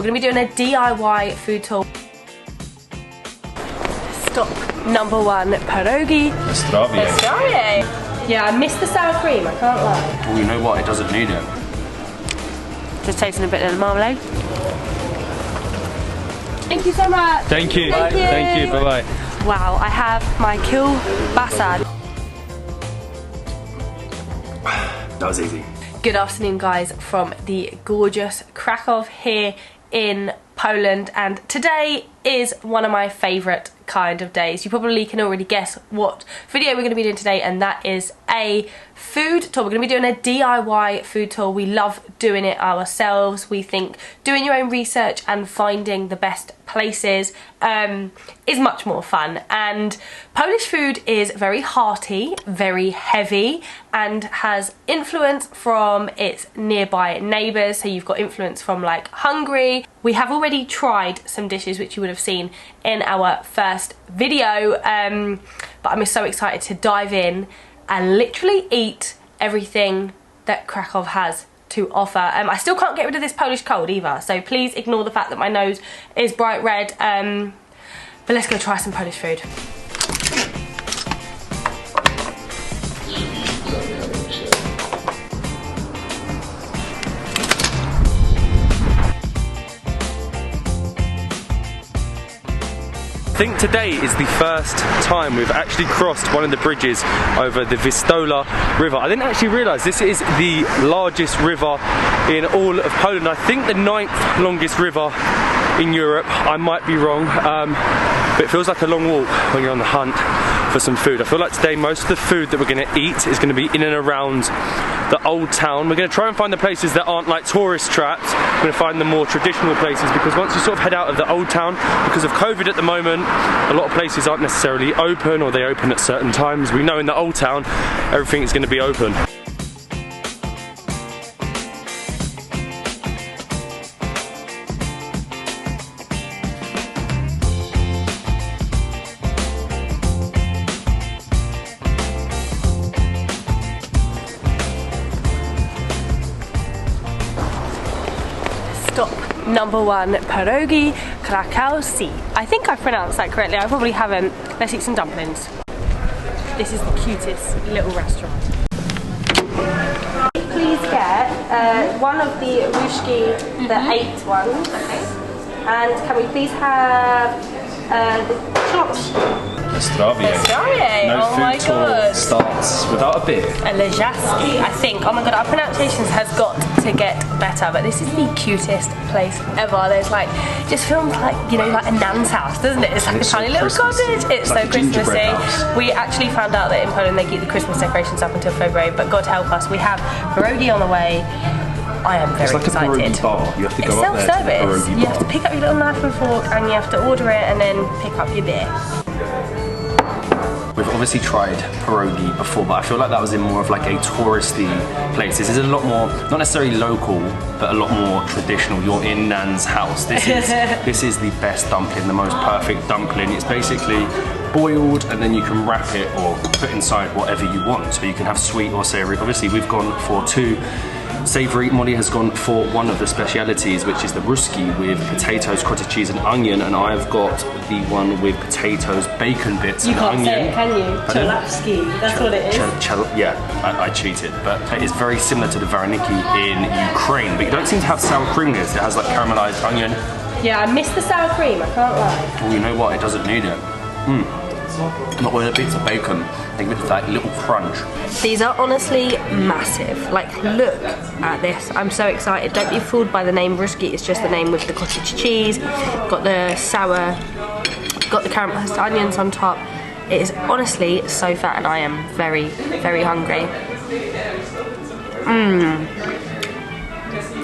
We're going to be doing a DIY food tour. Stop number 1, pierogi. Strawberry. Yeah, I missed the sour cream, I can't lie. Well, you know what? It doesn't need it. Just tasting a bit of the marmalade. Thank you so much. Thank you. Thank you. Bye bye. Wow, I have my kielbasa. That was easy. Good afternoon, guys, from the gorgeous Krakow here in Poland, and today is one of my favourite kind of days. You probably can already guess what video we're going to be doing today, and that is a food tour. We're going to be doing a DIY food tour. We love doing it ourselves. We think doing your own research and finding the best places is much more fun. And Polish food is very hearty, very heavy, and has influence from its nearby neighbours. So you've got influence from like Hungary. We have already tried some dishes which you would have seen in our first video, but I'm so excited to dive in and literally eat everything that Krakow has to offer. I still can't get rid of this Polish cold either, so please ignore the fact that my nose is bright red, but let's go try some Polish food. I think today is the first time we've actually crossed one of the bridges over the Vistula River. I didn't actually realise this is the largest river in all of Poland. I think the 9th longest river in Europe. I might be wrong, but it feels like a long walk when you're on the hunt for some food. I feel like today most of the food that we're going to eat is going to be in and around the old town. We're going to try and find the places that aren't like tourist traps. We're going to find the more traditional places, because once you sort of head out of the old town, because of COVID at the moment, a lot of places aren't necessarily open, or they open at certain times. We know in the old town everything is going to be open. Stop number 1, Pierogi Krakowsi. I think I pronounced that correctly. I probably haven't. Let's eat some dumplings. This is the cutest little restaurant. Please get one of the ruszki, the 8 ones. Okay. And can we please have the chops? Strawberry. No Oh my food tour god. starts without a beer. A leżaski, I think. Oh my god, our pronunciations has got to get better, but this is the cutest place ever. There's like, just feels like, you know, like a nan's house, doesn't it? It's like a tiny little cottage. It's like so a gingerbread Christmassy. house. We actually found out that in Poland they keep the Christmas decorations up until February, but God help us, we have pierogi on the way. I am very excited. It's like a pierogi bar. You have to go up there to the self-service. pierogi You bar. have to pick up your little knife and fork, and you have to order it, and then pick up your beer. We've obviously tried pierogi before, but I feel like that was in more of like a touristy place. This is a lot more, not necessarily local, but a lot more traditional. You're in Nan's house. This is the best dumpling, the most perfect dumpling. It's basically boiled, and then you can wrap it or put inside whatever you want. So you can have sweet or savoury. Obviously we've gone for 2 savoury. Molly has gone for one of the specialities, which is the ruski with potatoes, cottage cheese and onion, and I've got the one with potatoes, bacon bits You and can't onion. say it, can you? Chalapski, that's what it is. Yeah, I cheated, but it's very similar to the vareniki in Ukraine, but you don't seem to have sour cream in this. It has like caramelized onion. Yeah, I missed the sour cream, I can't lie. Well, you know what? It doesn't need it. Not with a bit of bacon. They give it that little crunch. These are honestly massive. Like, look at this. I'm so excited. Don't be fooled by the name ruski. It's just the name with the cottage cheese. Got the sour, got the caramelized onions on top. It is honestly so fat, and I am very, very hungry.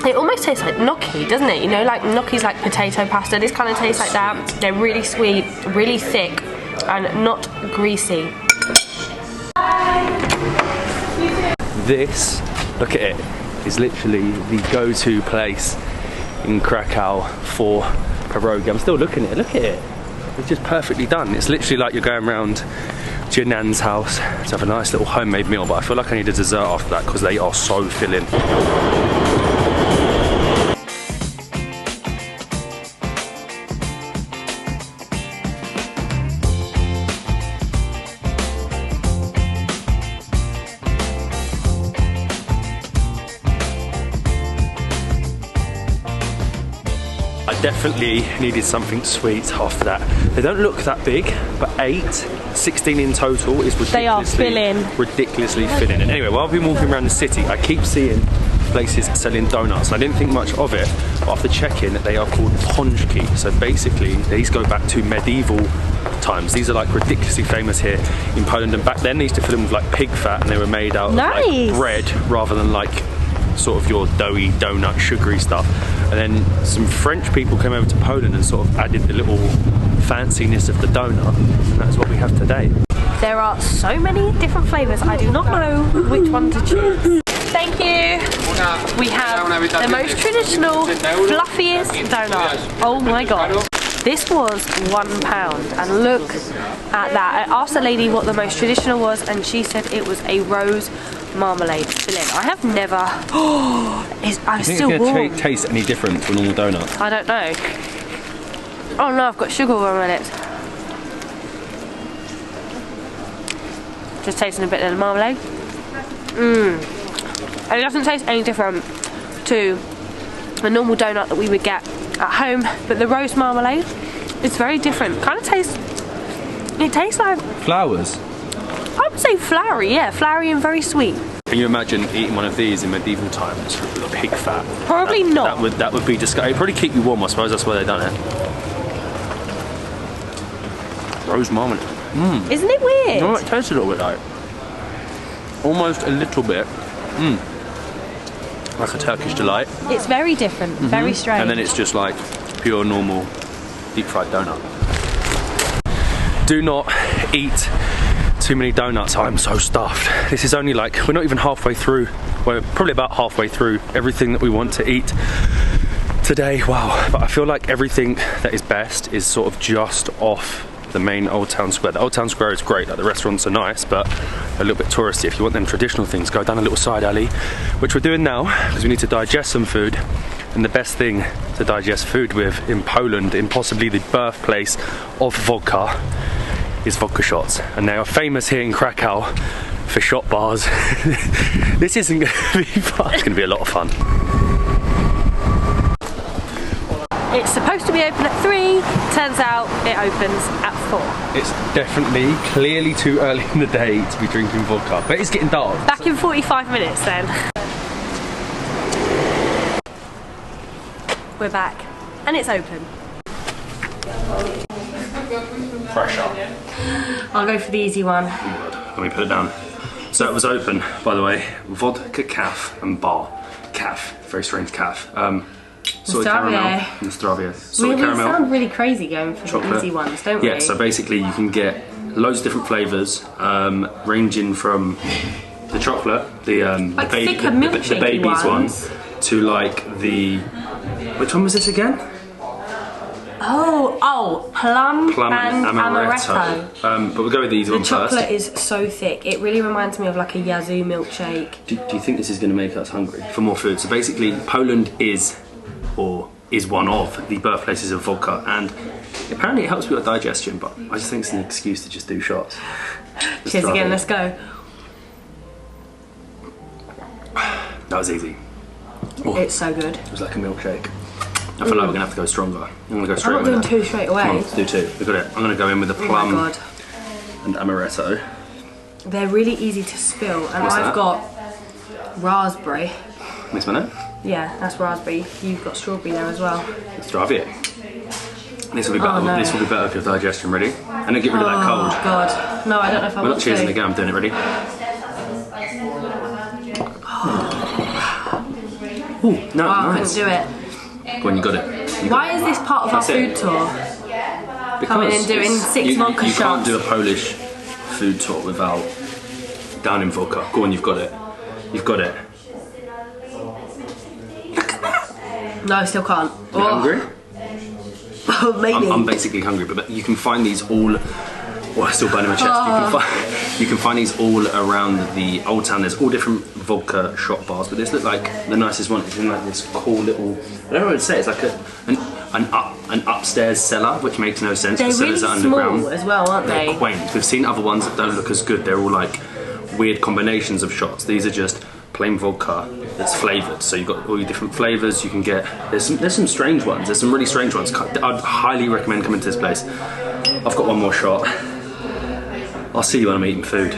It almost tastes like gnocchi, doesn't it? You know, like gnocchi's like potato pasta. This kind of tastes like that. They're really sweet, really thick, and not greasy. This, look at it, is literally the go-to place in Krakow for pierogi. I'm still looking at it, look at it. It's just perfectly done. It's literally like you're going around to your nan's house to have a nice little homemade meal, but I feel like I need a dessert after that because they are so filling. I definitely needed something sweet after that. They don't look that big, but 16 in total is ridiculously filling. And anyway, while I've been walking around the city, I keep seeing places selling donuts. I didn't think much of it, but after checking, they are called Ponchi. So basically, these go back to medieval times. These are like ridiculously famous here in Poland, and back then they used to fill them with like pig fat, and they were made out of like bread rather than like sort of your doughy donut sugary stuff. And then some French people came over to Poland and sort of added the little fanciness of the donut, and that's what we have today. There are so many different flavours, I do not know which one to choose. Thank you. We have the most traditional, fluffiest donut. Oh my god. This was £1, and look at that. I asked the lady what the most traditional was, and she said it was a rose marmalade filling. I have never. I'm still warm. Think it's going to taste any different from normal donuts? I don't know. Oh no, I've got sugar all over my lips. Just tasting a bit of the marmalade. It doesn't taste any different to a normal donut that we would get at home, but the rose marmalade is very different. Kind of tastes. It tastes like flowers. I would say flowery, yeah, flowery and very sweet. Can you imagine eating one of these in medieval times with pig fat? Probably not. That would be disgusting. It'd probably keep you warm. I suppose that's why they've done it. Rose marmalade. Isn't it weird? No, it tastes a little bit like. Almost a little bit. Like a Turkish delight. It's very different, very strange. And then it's just like pure normal deep fried donut. Do not eat too many donuts. I'm so stuffed. This is only like, we're not even halfway through. We're probably about halfway through everything that we want to eat today. Wow. But I feel like everything that is best is sort of just off the main Old Town Square. The Old Town Square is great, like the restaurants are nice, but a little bit touristy. If you want them traditional things, go down a little side alley, which we're doing now, because we need to digest some food. And the best thing to digest food with in Poland, in possibly the birthplace of vodka, is vodka shots. And they are famous here in Krakow for shot bars. This isn't going to be fun. It's going to be a lot of fun. It's supposed to be open at 3, turns out it opens at 4. It's definitely, clearly too early in the day to be drinking vodka, but it's getting dark. Back in 45 minutes then. We're back, and it's open. Pressure. I'll go for the easy one. Let me put it down. So it was open, by the way, Vodka Cafe and Bar. Cafe, very strange cafe. Sort of caramel. Nostravia. We sound really crazy going for chocolate. The easy ones, don't we? Yeah, so basically you can get loads of different flavours, ranging from the chocolate, the baby's one, to like the... Which one was this again? Plum and amaretto. But we'll go with the easy one first. The chocolate is so thick. It really reminds me of like a Yazoo milkshake. Do you think this is going to make us hungry for more food? So basically, Poland is one of the birthplaces of vodka, and apparently it helps with your digestion, but I just think it's an excuse to just do shots. Cheers again, let's go. That was easy. It's so good. It was like a milkshake. I feel like we're going to have to go stronger. I'm going to go straight I'm not doing 2 straight away. Come on, do 2. We've got it. I'm going to go in with the plum and amaretto. They're really easy to spill, and I've got raspberry. Miss Minute? Yeah, that's raspberry. You've got strawberry there as well. Strawberry. This will be better. This will be better for your digestion. Ready? And then get rid of that cold. Oh god. No, I don't know if I want to. We're not cheersing again. I'm doing it. Ready? Ooh, no, nice. I couldn't do it. Go on, you got it. Why is this part of our food tour? Because coming and doing 6 vodka shots. You can't do a Polish food tour without downing vodka. Go on, you've got it. You've got it. No, I still can't. You're hungry? Oh, maybe. I'm basically hungry, but you can find these all... Oh, I'm still burning my chest. You can find these all around the Old Town. There's all different vodka shot bars, but this looks like the nicest one. It's in like this cool little... I don't know what to say. It's like an upstairs cellar, which makes no sense. They're really small as well, aren't they? They're quaint. We've seen other ones that don't look as good. They're all like weird combinations of shots. These are just plain vodka that's flavoured. So you've got all your different flavours you can get. There's some strange ones. There's some really strange ones. I'd highly recommend coming to this place. I've got one more shot. I'll see you when I'm eating food.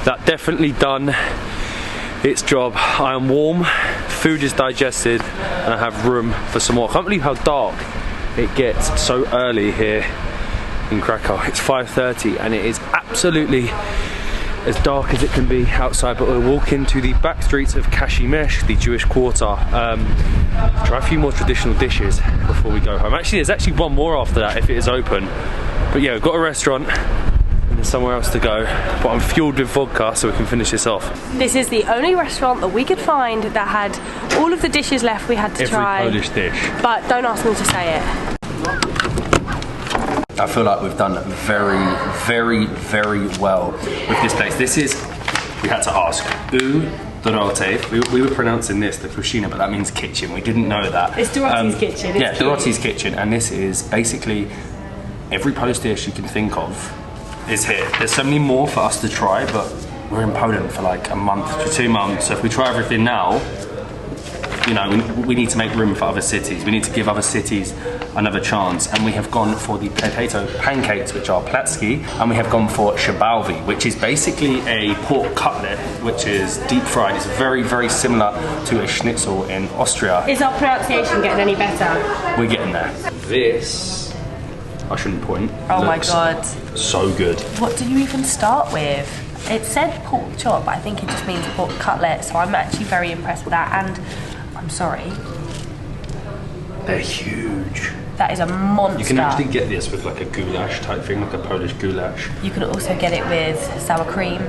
That definitely done its job. I am warm, food is digested, and I have room for some more. I can't believe how dark it gets so early here in Krakow. It's 5:30 and it is absolutely as dark as it can be outside, but we'll walk into the back streets of Kashimech, the Jewish quarter. Try a few more traditional dishes before we go home. Actually, there's actually one more after that if it is open. But yeah, we've got a restaurant and there's somewhere else to go, but I'm fueled with vodka so we can finish this off. This is the only restaurant that we could find that had all of the dishes left we had to try. Every Polish dish. But don't ask me to say it. I feel like we've done very, very, very well with this place. This is, we had to ask, we were pronouncing this, the kushina, but that means kitchen. We didn't know that. It's Dorothy's kitchen. Yeah, Dorothy's kitchen, and this is basically every Polish dish you can think of is here. There's so many more for us to try, but we're in Poland for like a month to 2 months, so if we try everything now, you know, we need to make room for other cities. We need to give other cities another chance. And we have gone for the potato pancakes, which are platski, and we have gone for shabalvi, which is basically a pork cutlet, which is deep fried. It's very, very similar to a schnitzel in Austria. Is our pronunciation getting any better? We're getting there. This, I shouldn't point. Oh my God. So good. What do you even start with? It said pork chop, but I think it just means pork cutlet, so I'm actually very impressed with that. And I'm sorry. They're huge. That is a monster. You can actually get this with like a goulash type thing, like a Polish goulash. You can also get it with sour cream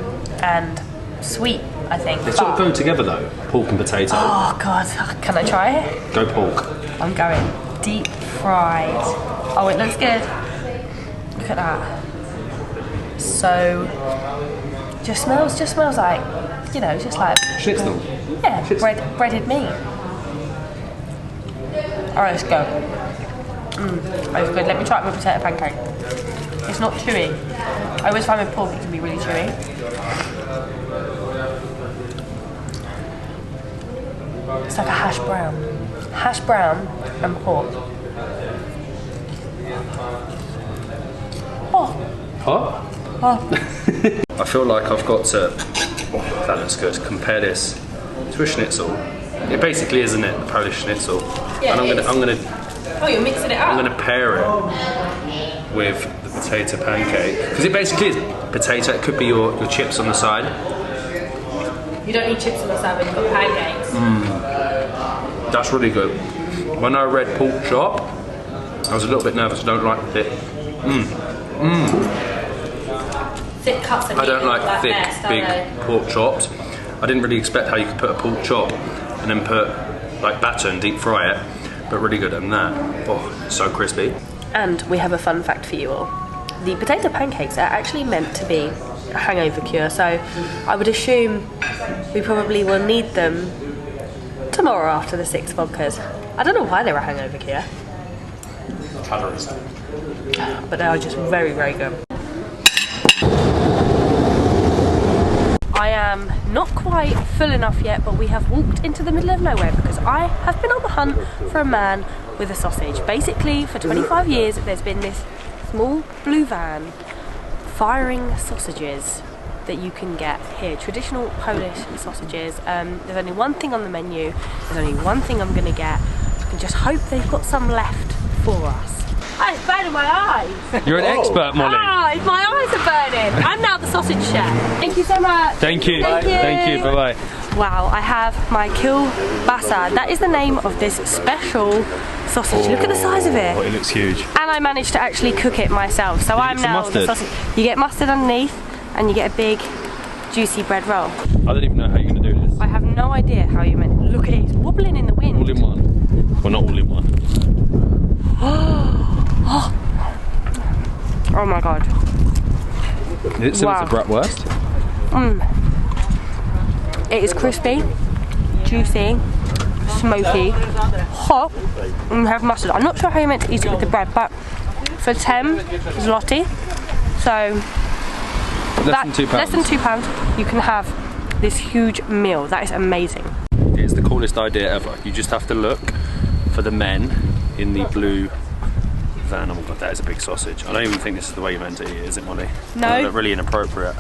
and sweet, I think. They sort of go together though, pork and potato. Oh God, can I try it? Go pork. I'm going deep fried. Oh, it looks good. Look at that. So, just smells like, you know, just like Schnitzel. Yeah, breaded meat. Alright, let's go. That's good. Let me try it with potato pancake. It's not chewy. I always find with pork it can be really chewy. It's like a hash brown. Hash brown and pork. Oh. Huh? Oh. I feel like I've got to, oh, that looks good, compare this to a schnitzel. It basically isn't it, a Polish schnitzel. Yeah, and I'm gonna oh, you're mixing it up. I'm gonna pair it with the potato pancake. Because it basically is potato, it could be your chips on the side. You don't need chips on the side when you've got pancakes. That's really good. When I read pork chop, I was a little bit nervous, I don't like thick. Thick cuts of I don't like thick, best, big pork chops. I didn't really expect how you could put a pork chop and then put like batter and deep fry it, but really good. And that, oh, so crispy. And we have a fun fact for you all. The potato pancakes are actually meant to be a hangover cure, so I would assume we probably will need them tomorrow after the 6 vodkas. I don't know why they're a hangover cure. Calories. But they are just very, very good. I am not quite full enough yet, but we have walked into the middle of nowhere because I have been on the hunt for a man with a sausage. Basically, for 25 years, there's been this small blue van firing sausages that you can get here. Traditional Polish sausages. There's only one thing on the menu. There's only one thing I'm gonna get. And just hope they've got some left for us. Oh, it's burning my eyes. You're an expert, Molly. Ah, my eyes are burning. I'm now the sausage chef. Thank you so much. Thank you. Thank you. Thank you. Bye-bye. Wow, I have my kielbasa. That is the name of this special sausage. Look at the size of it. Oh, it looks huge. And I managed to actually cook it myself. So I'm now the sausage. You get mustard underneath and you get a big juicy bread roll. I don't even know how you're going to do this. I have no idea how you meant. Look at it, it's wobbling in the wind. All in one. Well, not all in one. Oh my God. Is it similar to bratwurst? It is crispy, juicy, smoky, hot, and you have mustard. I'm not sure how you're meant to eat it with the bread, but for 10 zloty. So less than £2, you can have this huge meal. That is amazing. It's the coolest idea ever. You just have to look for the men in the blue van. Oh my god, that is a big sausage. I don't even think this is the way you're meant to eat it, is it, Molly? No. It look really inappropriate.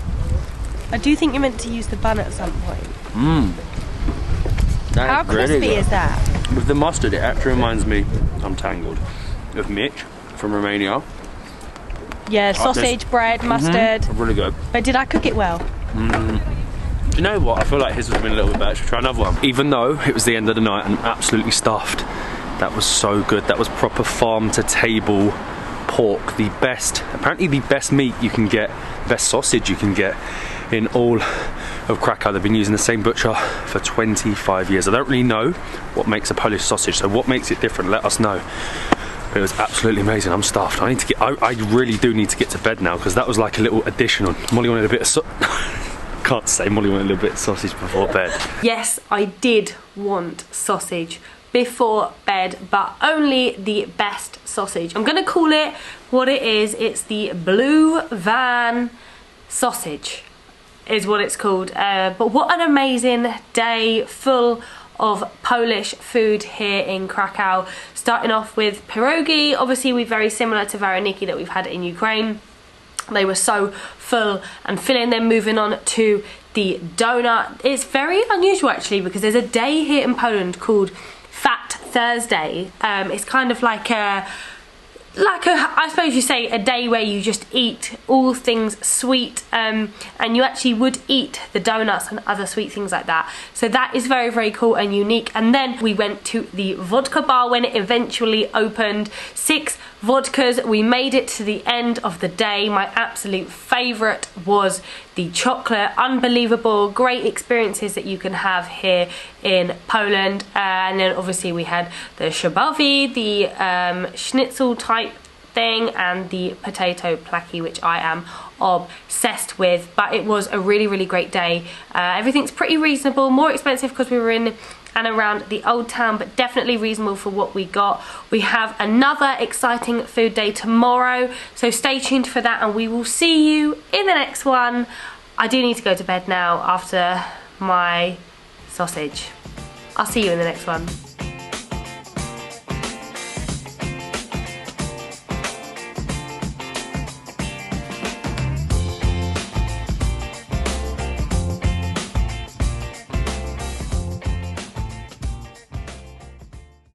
I do think you're meant to use the bun at some point. Mmm. How crispy is that? With the mustard, it actually reminds me, I'm tangled, of Mitch from Romania. Yeah, sausage, bread, mustard. Really good. But did I cook it well? Do you know what? I feel like his would have been a little bit better. Should we try another one? Even though it was the end of the night and I'm absolutely stuffed, that was so good. That was proper farm to table pork. The best, apparently the best meat you can get, best sausage you can get in all of Krakow. They've been using the same butcher for 25 years. I don't really know what makes a Polish sausage, so what makes it different, let us know. But it was absolutely amazing. I'm stuffed. I need to get, I really do need to get to bed now, because that was like a little additional. Molly wanted a bit of can't say Molly wanted a little bit of sausage before bed. Yes, I did want sausage before bed, but only the best sausage. I'm gonna call it what it is. It's the blue van sausage is what it's called. But what an amazing day, full of Polish food here in Krakow. Starting off with pierogi, obviously we're very similar to vareniki that we've had in Ukraine. They were so full and filling. Then moving on to the donut. It's very unusual actually, because there's a day here in Poland called Fat Thursday. It's kind of like a, I suppose you say, a day where you just eat all things sweet, and you actually would eat the donuts and other sweet things like that. So that is very, very cool and unique. And then we went to the vodka bar when it eventually opened. 6 vodkas. We made it to the end of the day. My absolute favourite was the chocolate. Unbelievable, great experiences that you can have here in Poland. And then obviously we had the shabavi, the schnitzel type thing, and the potato plaki, which I am obsessed with. But it was a really, really great day. Everything's pretty reasonable, more expensive because we were in and around the old town, but definitely reasonable for what we got. We have another exciting food day tomorrow, so stay tuned for that, and we will see you in the next one. I do need to go to bed now after my sausage. I'll see you in the next one.